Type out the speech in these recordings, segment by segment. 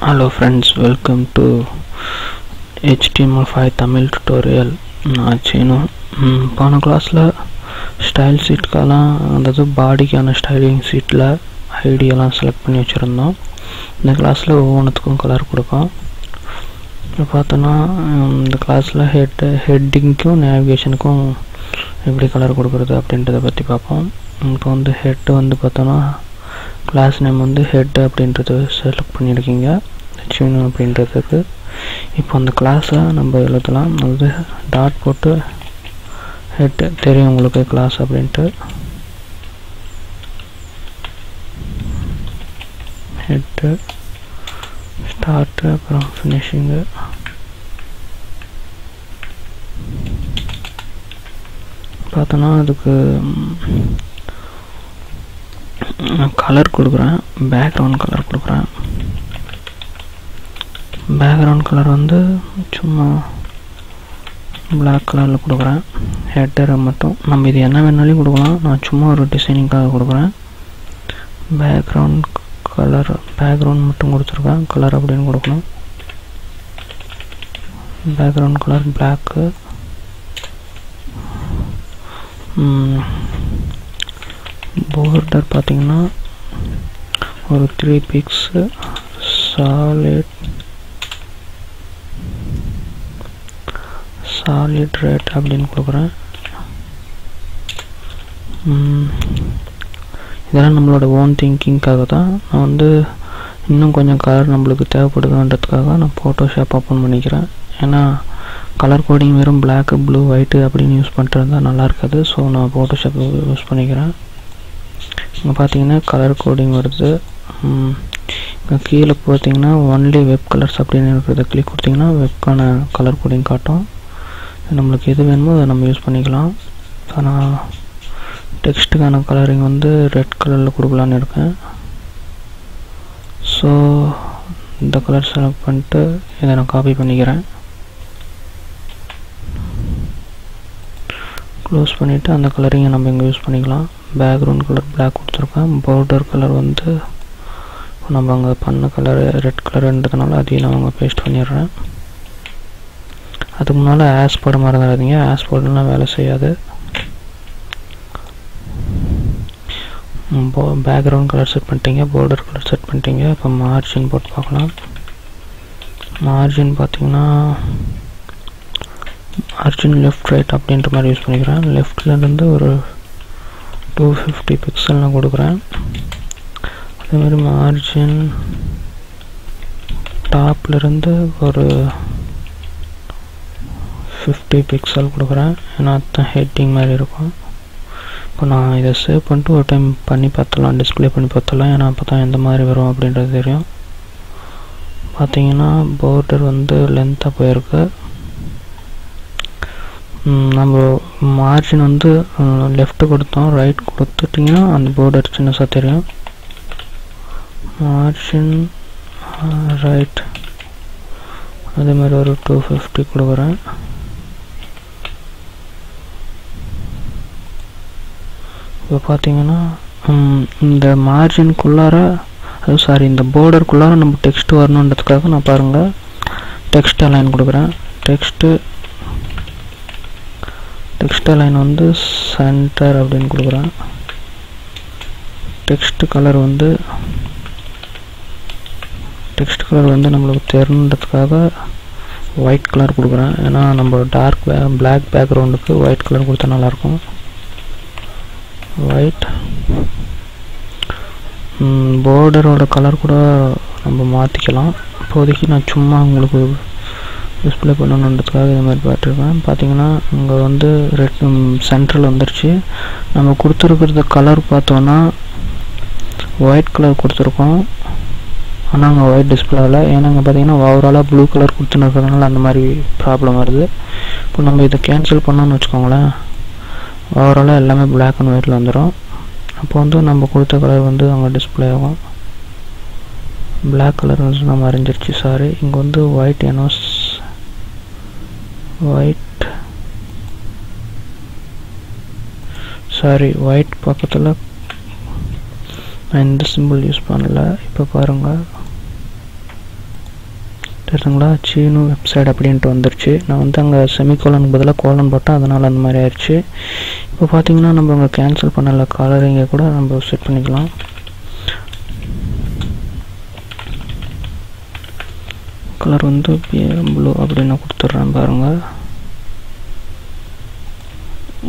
Hello friends, welcome to HTML5 Tamil tutorial. நான் சீனு. போன கிளாஸில் ஸ்டைல் சீட்டுக்கெல்லாம் அதாவது பாடிக்கான ஸ்டைலிங் சீட்டில் ஐடியெல்லாம் செலக்ட் பண்ணி வச்சுருந்தோம். இந்த கிளாஸில் ஒவ்வொன்றுத்துக்கும் கலர் கொடுக்கும். இப்போ பார்த்தோன்னா இந்த கிளாஸில் ஹெட்டிங்க்கும் நேவிகேஷனுக்கும் எப்படி கலர் கொடுக்குறது அப்படின்றத பற்றி பார்ப்போம். இப்போ வந்து ஹெட்டு வந்து பார்த்தோன்னா கிளாஸ் நேம் வந்து ஹெட் அப்படின்றது செலக்ட் பண்ணியிருக்கீங்க சீனு அப்படின்றதுக்கு. இப்போ அந்த கிளாஸை நம்ம எழுதலாம். அதாவது டாட் போட்டு ஹெட் தெரியும் உங்களுக்கு கிளாஸ் அப்படின்ட்டு. ஹெட்டு ஸ்டார்ட்டு அப்புறம் ஃபினிஷிங்கு. பார்த்தோன்னா அதுக்கு கலர் கொடுக்குறேன், பேக்ரவுண்ட் கலர் கொடுக்குறேன். பேக்ரவுண்ட் கலர் வந்து சும்மா பிளாக் கலரில் கொடுக்குறேன். ஹெட்டரை மட்டும் நம்ம இது என்ன வேணாலும் கொடுக்கலாம், நான் சும்மா ஒரு டிசைனிங்காக கொடுக்குறேன். பேக்ரவுண்ட் கலர் பேக்ரவுண்ட் மட்டும் கொடுத்துருக்கேன், கலர் அப்படின்னு கொடுக்கணும். Background colour block. border பார்த்தீங்கன்னா ஒரு 3 pixels solid red அப்படின்னு கொடுக்குறேன். இதெல்லாம் நம்மளோட ஓன் திங்கிங்காக தான். நான் வந்து இன்னும் கொஞ்சம் கலர் நம்மளுக்கு தேவைப்படுதுன்றதுக்காக நான் ஃபோட்டோஷாப் ஓப்பன் பண்ணிக்கிறேன். ஏன்னா கலர் கோடிங் வெறும் பிளாக் ப்ளூ ஒயிட்டு அப்படின்னு யூஸ் பண்ணிட்டு இருந்தால் நல்லா இருக்காது. ஸோ நான் ஃபோட்டோஷாப் யூஸ் பண்ணிக்கிறேன். இங்கே பார்த்தீங்கன்னா கலர் கோடிங் வருது. இங்கே கீழே பார்த்தீங்கன்னா ஒன்லி வெப் கலர்ஸ் அப்படின்னு இருக்கிறத கிளிக் கொடுத்தீங்கன்னா வெப்கான கலர் கோடிங் காட்டும். நம்மளுக்கு எது வேணுமோ அதை நம்ம யூஸ் பண்ணிக்கலாம். ஸோ நான் டெக்ஸ்ட்டுக்கான கலரிங் வந்து ரெட் கலரில் கொடுக்கலான்னு இருக்கேன். ஸோ இந்த கலர் செலக்ட் பண்ணிட்டு இதை நான் காப்பி பண்ணிக்கிறேன். க்ளோஸ் பண்ணிவிட்டு அந்த கலரிங்கை நம்ம இங்கே யூஸ் பண்ணிக்கலாம். பேக்ரவுண்ட் கலர் பிளாக் கொடுத்துருக்கேன். பார்டர் கலர் வந்து நம்ம அங்கே பண்ண கலர் ரெட் கலர்ன்றதுனால அதையும் நான் அங்கே பேஸ்ட் பண்ணிடுறேன். அதுக்கு முன்னால் ஆஸ் போட மறந்துடாதீங்க, ஆஸ் போடலாம் வேலை செய்யாது. பேக்ரவுண்ட் கலர் செட் பண்ணிட்டீங்க, பார்டர் கலர் செட் பண்ணிட்டீங்க. இப்போ மார்ஜின் போட்டு பார்க்கலாம். மார்ஜின் பார்த்தீங்கன்னா மார்ஜின் லெஃப்ட் ரைட் அப்படின்ற மாதிரி யூஸ் பண்ணிக்கிறேன். லெஃப்ட்லேருந்து ஒரு 250 பிக்சல் நான் கொடுக்குறேன். அதேமாதிரி மார்ஜின் டாப்லேருந்து ஒரு 50 பிக்சல் கொடுக்குறேன். ஏன்னா அதுதான் ஹெட்டிங் மாதிரி இருக்கும். இப்போ நான் இதை சேவ் பண்ணிட்டு ஒரு டைம் பண்ணி பார்த்தலாம், டிஸ்பிளே பண்ணி பார்த்தலாம். ஏன்னா அப்போ தான் எந்த மாதிரி வரும் அப்படின்றது தெரியும். பார்த்தீங்கன்னா பார்டர் வந்து லென்த்தாக போயிருக்கு. நம்ம மார்ஜின் வந்து லெஃப்ட்டு கொடுத்தோம், ரைட் கொடுத்துட்டிங்கன்னா அந்த பார்டர் சின்னதாக தெரியும். மார்ஜின் ரைட் அதே மாதிரி ஒரு 250 கொடுக்குறேன். இப்போ பார்த்தீங்கன்னா இந்த மார்ஜின்குள்ளார இந்த பார்டருக்குள்ளார நம்ம டெக்ஸ்ட் வரணுன்றதுக்காக நான் பாருங்கள் டெக்ஸ்ட் அலைன் கொடுக்குறேன். டெக்ஸ்ட் அலைன் வந்து சென்டர் அப்படின்னு கொடுக்குறேன். டெக்ஸ்ட் கலர் வந்து நம்மளுக்கு தெரியணுன்றதுக்காக ஒயிட் கலர் கொடுக்குறேன். ஏன்னா நம்ம டார்க் பிளாக் பேக்ரவுண்டுக்கு ஒயிட் கலர் கொடுத்தா நல்லாயிருக்கும். ஒயிட் பார்டரோட கலர் கூட நம்ம மாற்றிக்கலாம். இப்போதைக்கு நான் சும்மா உங்களுக்கு டிஸ்பிளே பண்ணணுன்றதுக்காக இது மாதிரி பார்த்துருக்கேன். பார்த்தீங்கன்னா இங்கே வந்து ரெட் சென்ட்ரல் வந்துருச்சு. நம்ம கொடுத்துருக்கிறது கலர் பார்த்தோன்னா ஒயிட் கலர் கொடுத்துருக்கோம், ஆனால் அங்கே ஒயிட் டிஸ்பிளே ஆகலை. ஏன்னா இங்கே பார்த்தீங்கன்னா ஓவராலாக ப்ளூ கலர் கொடுத்துன்னு இருக்கிறதுனால அந்த மாதிரி ப்ராப்ளம் வருது. இப்போ நம்ம இதை கேன்சல் பண்ணோன்னு வச்சுக்கோங்களேன், ஓவராலாக எல்லாமே பிளாக் அண்ட் ஒயிட்டில் வந்துடும். அப்போ வந்து நம்ம கொடுத்த கலர் வந்து அங்கே டிஸ்பிளே ஆகும். பிளாக் கலர் வந்து நம்ம அறிஞ்சிருச்சு. சாரி, இங்கே வந்து ஒயிட் ஒயிட் பக்கத்தில் நான் இந்த சிம்பிள் யூஸ் பண்ணல. இப்போ பாருங்கள் தெரியுதுங்களா? சீனு வெப்சைட் அப்படின்ட்டு வந்துருச்சு. நான் வந்து அங்கே செமிகோலனுக்கு பதிலாக கோலன் போட்டேன், அதனால் அந்த மாதிரி ஆயிடுச்சு. இப்போ பார்த்தீங்கன்னா நம்ம அங்கே கேன்சல் பண்ணல கலரிங்கை கூட நம்ம செட் பண்ணிக்கலாம். கலர் வந்து ப்ளூ அப்படின்னு கொடுத்துட்றேன் பாருங்கள்.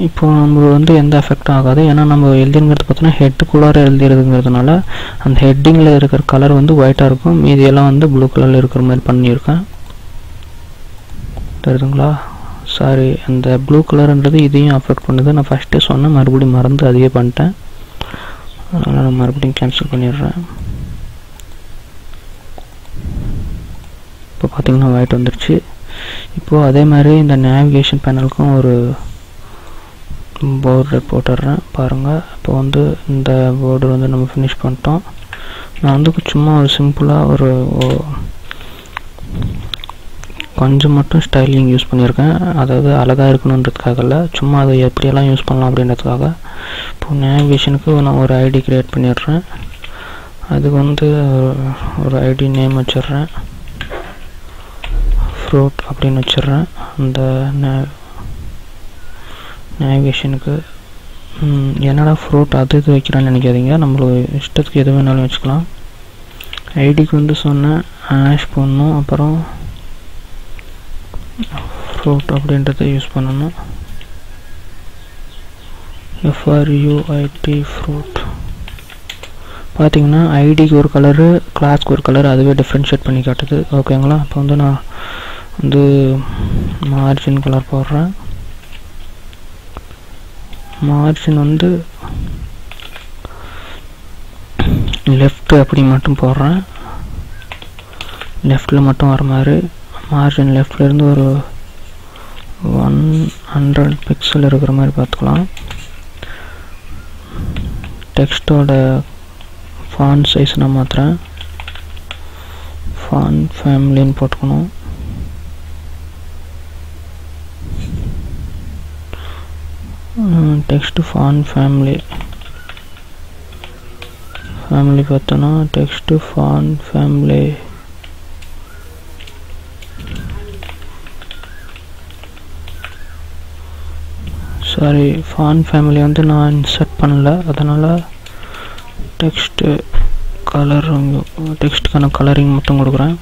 இப்போ நம்ம வந்து எந்த எஃபெக்டும் ஆகாது, ஏன்னா நம்ம எழுதிங்கிறது பார்த்தோன்னா ஹெட்டுக்குள்ளார எழுதிறதுங்கிறதுனால அந்த ஹெட்டிங்கில் இருக்கிற கலர் வந்து ஒயிட்டாக இருக்கும், மீதியெல்லாம் வந்து ப்ளூ கலரில் இருக்கிற மாதிரி பண்ணியிருக்கேன். தெரியுதுங்களா? சாரி, அந்த ப்ளூ கலருன்றது இதையும் அஃபெக்ட் பண்ணுது. நான் ஃபஸ்ட்டே சொன்னேன், மறுபடியும் மறந்து அதையே பண்ணிட்டேன். அதனால் நான் மறுபடியும் கேன்சல் பண்ணிடுறேன். இப்போ பார்த்தீங்கன்னா ஒயிட் வந்துடுச்சு. இப்போது அதே மாதிரி இந்த நேவிகேஷன் பேனலுக்கும் ஒரு பார்டர் போட்டுடுறேன் பாருங்கள். இப்போ வந்து இந்த பார்டர் வந்து நம்ம ஃபினிஷ் பண்ணிட்டோம். நான் வந்து சும்மா ஒரு சிம்பிளாக ஒரு கொஞ்சம் மட்டும் ஸ்டைலிங் யூஸ் பண்ணியிருக்கேன், அதாவது அழகாக இருக்கணுன்றதுக்காக இல்லை, சும்மா அதை எப்படியெல்லாம் யூஸ் பண்ணலாம் அப்படின்றதுக்காக. இப்போ நேவிகேஷனுக்கு நான் ஒரு ஐடி க்ரியேட் பண்ணிடுறேன். அதுக்கு வந்து ஒரு ஐடி நேம் வச்சிடுறேன், ஃப்ரூட் அப்படின்னு வச்சிடுறேன். அந்த நேவிகேஷனுக்கு என்னடா ஃப்ரூட் அது இது வைக்கிறான்னு நினைக்காதீங்க, நம்மளுக்கு இஷ்டத்துக்கு எது வேணாலும் வச்சுக்கலாம். ஐடிக்கு வந்து சொன்னேன் ஆஷ் பண்ணணும், அப்புறம் ஃப்ரூட் அப்படின்றத யூஸ் பண்ணணும். FRUIT fruit. பார்த்தீங்கன்னா ஐடிக்கு ஒரு கலரு, கிளாஸ்க்கு ஒரு கலர், அதுவே டிஃப்ரென்ஷியேட் பண்ணி காட்டுது. ஓகேங்களா? இப்போ வந்து நான் வந்து மார்ஜின் கலர் போடுறேன். மார்ஜின் வந்து லெஃப்ட் அப்படி மட்டும் போடுறேன், லெஃப்டில் மட்டும் வர மாதிரி. மார்ஜின் லெஃப்ட்லேருந்து ஒரு 100 பிக்சல் இருக்கிற மாதிரி பார்த்துக்கலாம். டெக்ஸ்ட்டோட ஃபாண்ட் சைஸ் நான் மாற்றுறேன், ஃபாண்ட் ஃபேமிலின்னு போட்டுக்கணும். டெக்ஸ்ட் ஃபாண்ட் ஃபேமிலி பார்த்தோன்னா text font family sorry, font family வந்து நான் இன்சர்ட் பண்ணல, அதனால் டெக்ஸ்ட்டுக்கான கலரிங் மட்டும் கொடுக்குறேன்.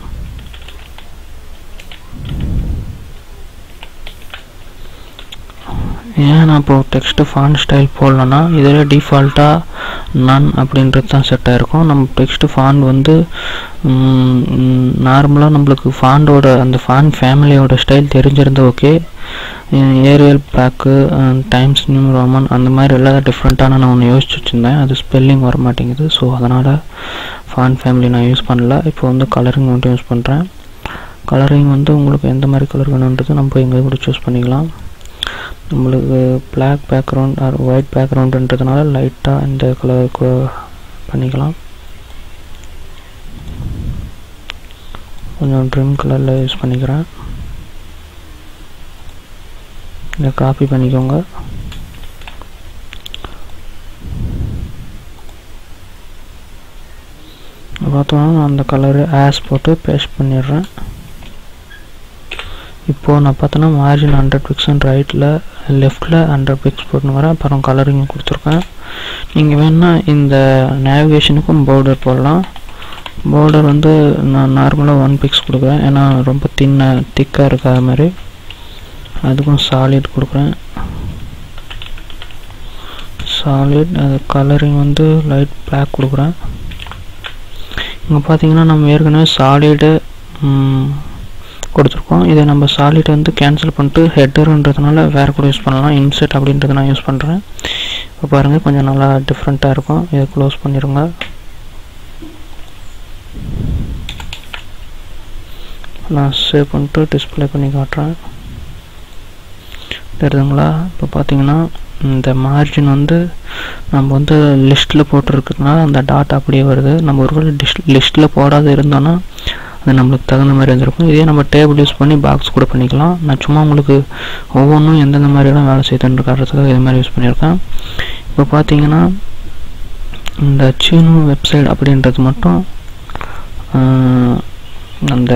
ஏன் நான் இப்போது டெக்ஸ்ட்டு ஃபாண்ட் ஸ்டைல் போடலன்னா இதில் டிஃபால்ட்டாக நன் அப்படின்றது தான் செட் ஆகிருக்கும். நம்ம டெக்ஸ்ட்டு ஃபாண்ட் வந்து நார்மலாக நம்மளுக்கு ஃபாண்டோட அந்த ஃபாண்ட் ஃபேமிலியோட ஸ்டைல் தெரிஞ்சிருந்தால் okay. Arial black, Times New Roman அந்த மாதிரி எல்லாம் டிஃப்ரெண்ட்டான நான் ஒன்று யோசிச்சு வச்சுருந்தேன், அது ஸ்பெல்லிங் வர மாட்டேங்குது. ஸோ அதனால் ஃபாண்ட் ஃபேமிலி நான் யூஸ் பண்ணல. இப்போ வந்து கலரிங் மட்டும் யூஸ் பண்ணுறேன். கலரிங் வந்து உங்களுக்கு எந்த மாதிரி கலர் வேணுன்றது நம்ம எங்கே கூட சூஸ் பண்ணிக்கலாம். நம்மளுக்கு பிளாக் பேக்ரவுண்ட் ஆர் ஒயிட் பேக்ரவுண்டுன்றதுனால லைட்டாக இந்த கலருக்கு பண்ணிக்கலாம். கொஞ்சம் ட்ரிம் கலரில் யூஸ் பண்ணிக்கிறேன். இதை காப்பி பண்ணிக்கோங்க. பார்த்தோன்னா நான் அந்த கலரு ஆஸ் போட்டு பேஸ்ட் பண்ணிடுறேன். இப்போது நான் பார்த்தோன்னா மார்ஜின் 100 பிக்ஸ் ரைட்டில் லெஃப்டில் 100 பிக்ஸ் போட்டுன்னு வரேன். அப்புறம் கலரிங் கொடுத்துருக்கேன். நீங்கள் வேணால் இந்த நேவிகேஷனுக்கும் பார்டர் போடலாம். பார்டர் வந்து நான் நார்மலாக 1 பிக்ஸ் கொடுக்குறேன், ஏன்னா ரொம்ப திக்காக இருக்காத மாதிரி. அதுக்கும் சாலிட் கொடுக்குறேன், சாலிட். அது கலரிங் வந்து லைட் பிளாக் கொடுக்குறேன். இங்கே பார்த்தீங்கன்னா நம்ம ஏற்கனவே சாலிடு கொடுத்துருக்கோம். இதை நம்ம சாலிட் வந்து கேன்சல் பண்ணிட்டு ஹெட்டருன்றதுனால வேறு கூட யூஸ் பண்ணலாம். இன்செட் அப்படின்றத நான் யூஸ் பண்ணுறேன். இப்போ பாருங்கள் கொஞ்சம் நல்லா டிஃப்ரெண்ட்டாக இருக்கும். இதை க்ளோஸ் பண்ணிடுங்க. நான் சேவ் பண்ணிட்டு டிஸ்பிளே பண்ணி காட்டுறேன். தெரியுதுங்களா? இப்போ பார்த்தீங்கன்னா இந்த மார்ஜின் வந்து நம்ம வந்து லிஸ்ட்டில் போட்டிருக்கிறதுனால அந்த டாட் அப்படியே வருது. நம்ம ஒரு லிஸ்ட்டில் போடாத இருந்தோன்னா அது நம்மளுக்கு தகுந்த மாதிரி வந்துருக்கும். இதே நம்ம டேபிள் யூஸ் பண்ணி பாக்ஸ் கூட பண்ணிக்கலாம். நான் சும்மா உங்களுக்கு ஒவ்வொன்றும் எந்தெந்த மாதிரியெல்லாம் வேலை செய்துன்னு காட்டுறதுக்காக இது மாதிரி யூஸ் பண்ணியிருக்கேன். இப்போ பார்த்தீங்கன்னா இந்த சீனு வெப்சைட் அப்படின்றது மட்டும் அந்த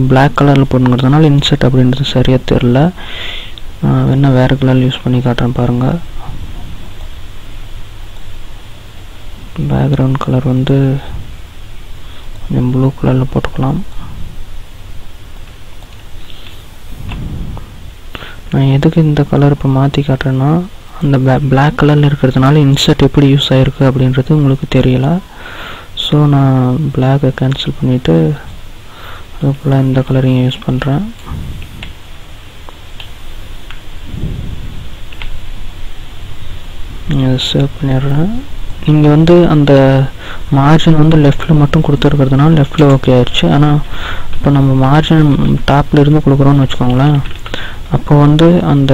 பிளாக் கலரில் போட்டுங்கிறதுனால இன்செர்ட் அப்படின்றது சரியாக தெரில. வேணால் வேறு கலர் யூஸ் பண்ணி காட்டுறேன் பாருங்கள். பேக்ரவுண்ட் கலர் வந்து கொஞ்சம் ப்ளூ கலரில் போட்டுக்கலாம். நான் எதுக்கு இந்த கலர் இப்போ மாற்றி காட்டுறேன்னா, அந்த பிளாக் கலரில் இருக்கிறதுனால இன்செர்ட் எப்படி யூஸ் ஆகிருக்கு அப்படின்றது உங்களுக்கு தெரியல. ஸோ நான் பிளாக்கை கேன்சல் பண்ணிவிட்டு அதுக்குள்ளே இந்த கலரையும் யூஸ் பண்ணுறேன். சேவ் பண்ணிடுறேன். நீங்கள் வந்து அந்த மார்ஜின் வந்து லெஃப்டில் மட்டும் கொடுத்துருக்கிறதுனால லெஃப்டில் ஓகே ஆயிடுச்சு. ஆனால் இப்போ நம்ம மார்ஜின் டாப்பில் இருந்து கொடுக்குறோன்னு வச்சுக்கோங்களேன், அப்போ வந்து அந்த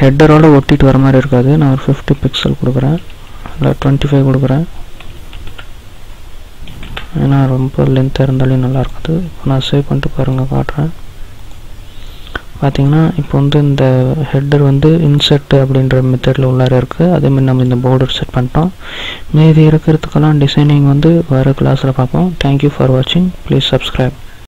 ஹெட்டரோடு ஒட்டிட்டு வர மாதிரி இருக்காது. நான் ஒரு 50 பிக்சல் கொடுக்குறேன், இல்லை 25 கொடுக்குறேன். ஏன்னா ரொம்ப லென்த்தாக இருந்தாலே நல்லா இருக்குது. இப்போ நான் சேவ் பண்ணிட்டு பாருங்கள் காட்டுறேன். பார்த்தீங்கன்னா இப்போ வந்து இந்த ஹெட்டர் வந்து இன்செர்ட் அப்படின்ற மெத்தடில் உள்ளார இருக்குது. அதேமாதிரி நம்ம இந்த பார்டர் செட் பண்ணிட்டோம். மீதி இருக்கிறதுக்கெல்லாம் டிசைனிங் வந்து வேறு கிளாஸில் பார்ப்போம். தேங்க்யூ ஃபார் வாட்சிங். Please subscribe.